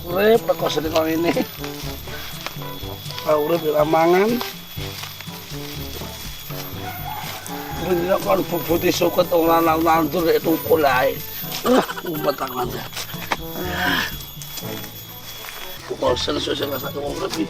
urip kok sering kok ini. Urip ora mangan. Bener kon bobot suket ora lantur nek tukul ae. Umpet tangan ya. Bosen susah masak wong urip iki.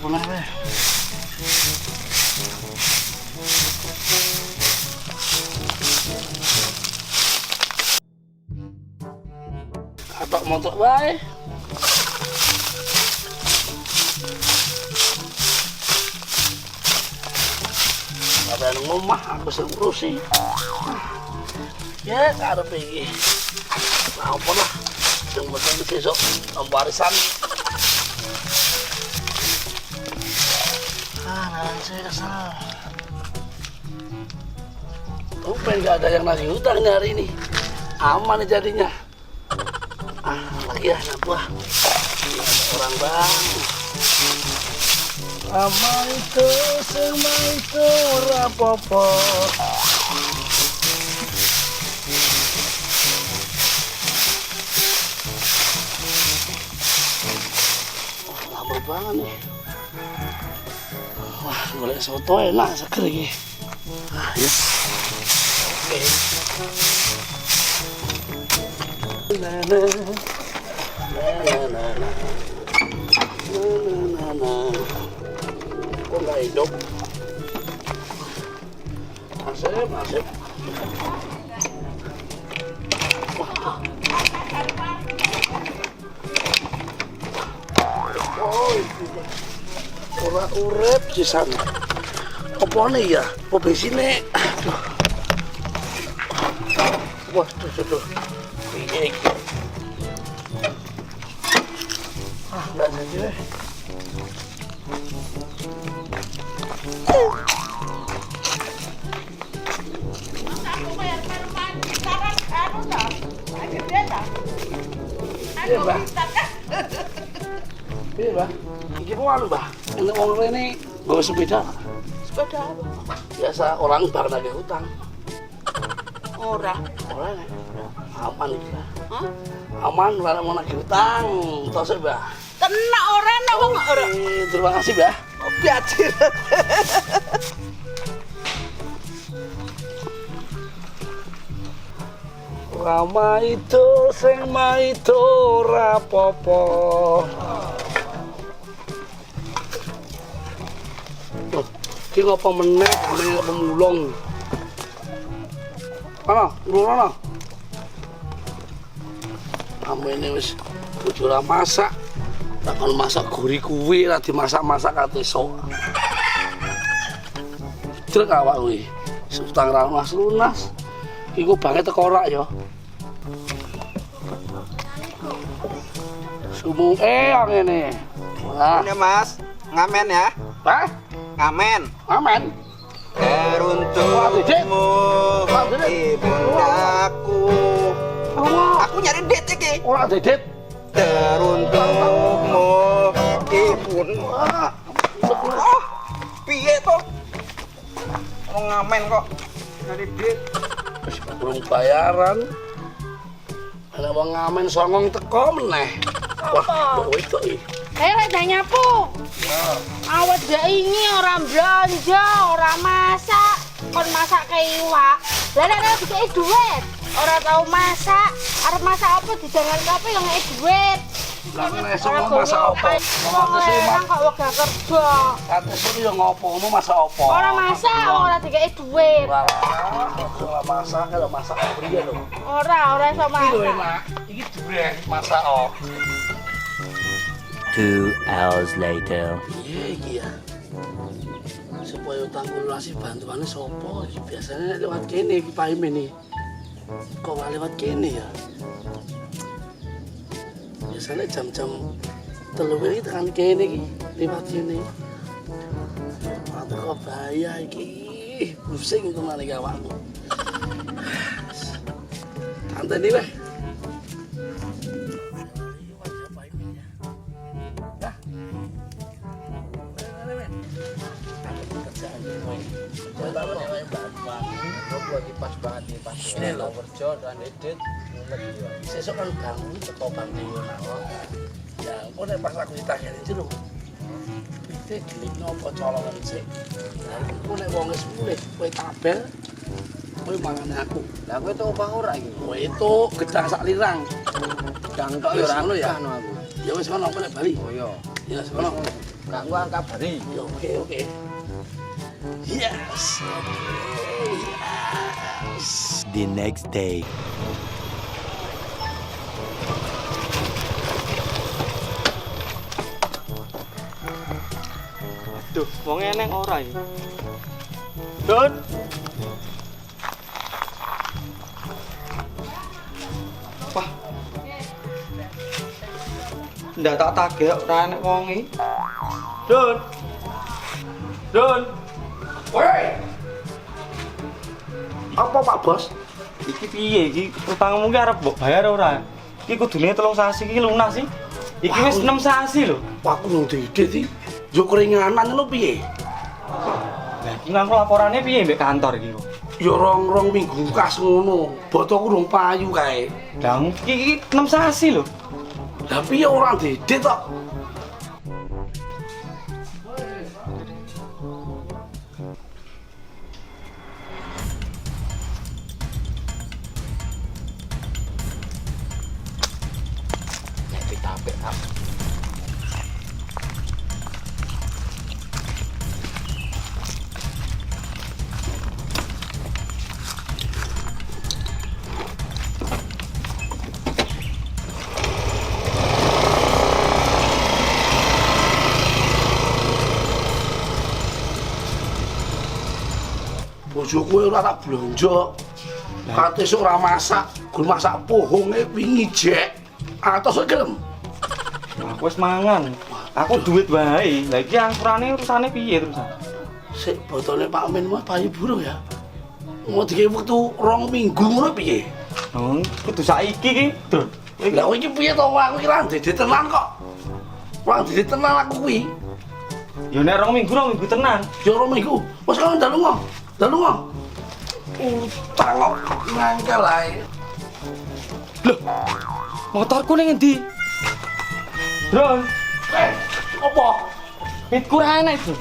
Pernah deh. Katok montok bae. Ada nang omah aku sing ngurusi. Ya karepe iki. Apa lah. Yang penting besok warisan. Saya kesal. Tumpen gak ada yang nagih hutang hari ini. Aman nih jadinya. Lagi ya anak buah. Orang bang. Aman itu semua itu rapopo. Lapar banget nih. Wah, golek soto enak seger iki. Yes. Oke. Kok nggak hidup? Masih. Ora urip sisan. Apa nih ya? Apa besine? Aduh. Wah, tuh. Piye iki? Enggak jadi deh. Iya, Mbak. Iya, Mbak. Iki mau anu, Mbak. Ini wong rene nggawa sepeda. Sepeda apa? Biasa orang bar nagih hutang. Ora. Ora nek. Aman iki, Mbak. Hah? Aman ora mau nagih hutang. Tos, Mbak. Kena ora nek wong ora. Terima kasih, Mbak. Biadir. Rama itu sing maido rapopo. Ki ngopo meneh ame pemulung. Ana. Amene wis bojo ora masak. Takon masak guri kuwi ra dimasak-masak kate sok. Trek awak kuwi. Utang ra lunas. Iku banget teko ora ya. Sumung ngene. Wah. Ini Mas, ngamen ya? Hah? Ngamen. Aman. Teruntukmu ibundaku. Aku nyari det iki. Ora dedet. Teruntukmu ibun. Oh, piye to? Wong ngamen kok nyari det. Wis burung bayaran. Ana wong ngamen songong teko meneh. Wah, kok wedok iki. Lek nyapu. Awet gak ini orang belanja, orang masak, kon masak iwak. Lah nek dikei duit, ora tau masak, arep masak apa dijangan kabeh yang ngei duit. Lah nek semua masak apa? Wong kok wegah kerja. Kate suri yo ngopo, ngono masak apa? Ora masak, ora dikei duit. Ora masak, kalau masak priye lho. Ora iso Iki lho masak. enak. Iki duren masak oh. 2 hours later. Iya iki ya. Supaya utang kulasi bantuannya sopo iki biasanya lewat kene iki Pak Imin nih. Kok malah lewat kene ya? Biasanya jam-jam 3 iki tekan kene iki lewat kene. Atau kok bahaya iki. Pusing itu malah awakku. Santai nih weh. lagi pas banget nih pas Ini lho. kerja dan edit mumet ya. Sesuk kan bangun teko panti ngono. Ya, kok nek pas aku ditagih iki lho. Pite dilipno apa colongan sik. Lah iku nek wong wis mulih kowe tabel kowe mangan aku. Lah kowe tuh opah ora iki? Kowe itu gedang sak lirang. Gedang tok ya ora Ngono ya? ngono aku. Ya wis ngono kowe nek bali. Oh iya. Ya wis ngono. Gak gua kabari. Ya oke. Yes. Yes. The next day. Duh, wong eneng ora iki. Don. Wah. Ndak tak tagih ora enek wong iki. Don. Don. Woi. Apa Pak Bos? Iki piye iki? Utangmu ki arep mbok bayar ora? Iki kudune 3 sasi iki lunas sih. Iki wis 6 sasi lho. Wah, aku nang dede iki. Yo keringanan ngono piye? Lah iki nganggo laporane piye mbek kantor iki kok? Ya rong minggu kas ngono. Botoku rong payu kae. Lah iki 6 sasi lho. Lah piye ora dede tok? Nek ditapik tak. Bojoku ora tak blonjo. Kate sok ora masak, gur masak pohonge wingi jek. Atos gelem. Aku wis mangan. Aku duit wae. Lah iki angsurane urusane piye terusan? Sik botole Pak Min mah payu burung ya. Mau dikei wektu 2 minggu ngono piye? Oh, kudu saiki iki, Dron. Lah kowe iki piye to aku iki ra dede tenan kok. Ora dede tenan aku kuwi. Ya nek 2 minggu tenan. Ya 2 minggu. Wes kan dalu ngomong. Utang kok ngangkel ae. Loh. Motorku ning endi? Dron, Apa? pitku ra enak, Dron.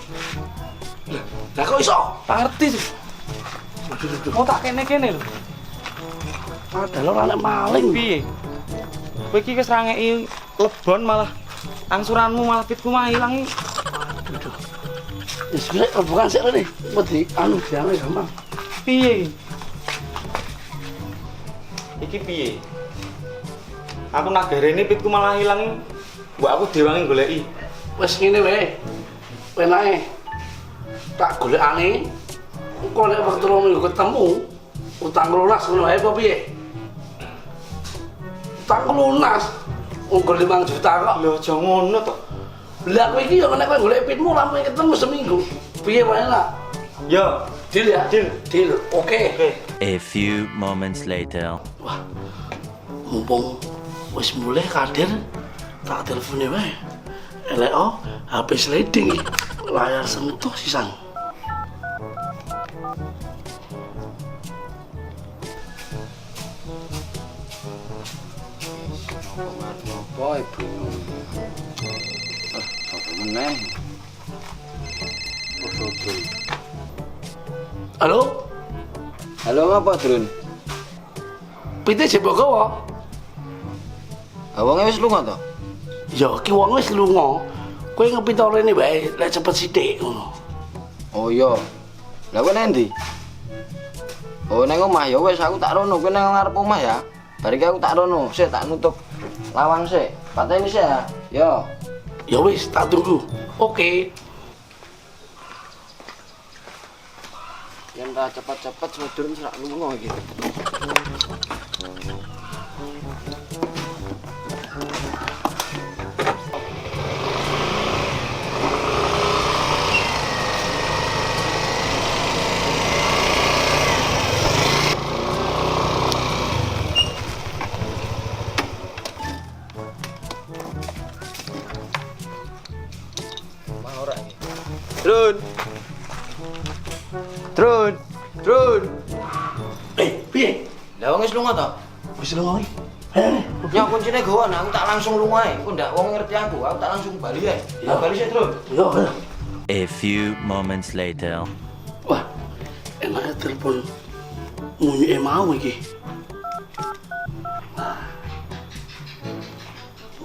Lah kok iso? Tak ngerti sih. Mau tak kene-kene lho. Padahal ora nek maling. Piye? Kowe iki wis ra ngeki lebon malah angsuranmu malah pitku mah ilang iki. Wis rek bukan sik rene. Wedi anu diane gampang. Piye? Iki piye? Aku nagarene pitku malah ilang. Mbok aku dewangi goleki. Wis ngene wae. Penake. Tak golekane. Engko nek wektu 2 minggu ketemu, utang lunas ngono ae apa piye? Utang lunas. Unggul 5 juta kok. Lho aja ngono to. Lah kowe iki yo nek kowe golek pitmu lampu ketemu seminggu. Piye wae lah. Yo, Deal ya? Deal. Deal. Oke. oke. A few moments later. Wah. Mumpung wis mulai kadir, tak telepone wae. LO HP sliding iki. Layar sentuh sisan. Apa ibu? Apa meneh? Halo? Halo ngapa, Drun? Pite jebok gawa? Awangnya wis lunga to? Ya ki wong wis lunga. Kowe ngepito rene wae, lek cepet sithik ngono. Oh iya. Lah kowe nang ndi? Oh nang omah ya wis aku tak rono, kowe nang ngarep omah ya. Bar iki aku tak rono, sik tak nutup lawang sik. Pateni sik ya. Yo. Ya wis, tak tunggu. Oke. Yen ra cepet-cepet sedurun serak lunga iki. Drun. Drun. Drun. Lah wong wis lunga to? Wis lunga iki. Ya kuncine gawa, aku tak langsung lunga ae. Kok ndak wong ngerti aku tak langsung bali ae. Lah bali sik, Tru. Yo. A few moments later. Wah, enaknya telepon Munyi mau iki.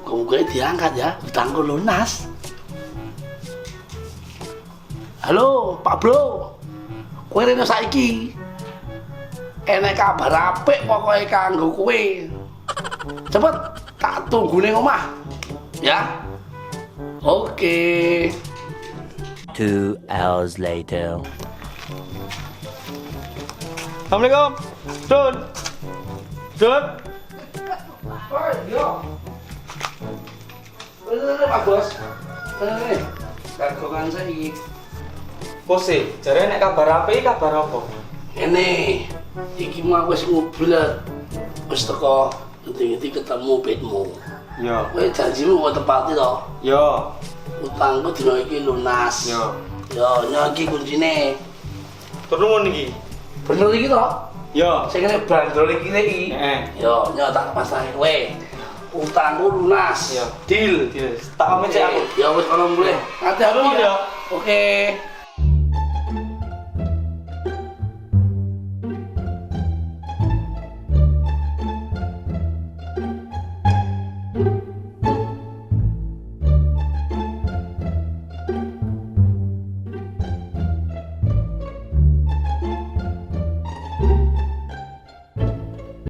Muka-muka diangkat ya, utangku lunas. Halo, Pak Bro. Kowe rene saiki. Enek kabar apik pokoke kanggo kowe. Cepet tak tunggu ning omah. Ya. Oke. 2 hours later. Assalamualaikum. Dun. Dun. Oh, yo. Ini Pak Bos. Ini. Kagongan saiki. Kose, jare nek kabar apa iki kabar apa? Ini. Iki mau wis ngubulat. Wis teko ngendi-ngendi ketemu bedmu. Yo. Kowe janjimu kok tepati to. Yo. Utangku dina iki lunas. Yo. Yo, nyaki kuncine. Terus ngono iki. Bener iki to? Yo. Sing kene bandrol iki iki. Heeh. Yo, nyo tak pasang kowe. Utangku lunas. Yo. Deal. Tak pamit sik aku. Ya wis ono mulai. Hati-hati Yo. ya. Oke.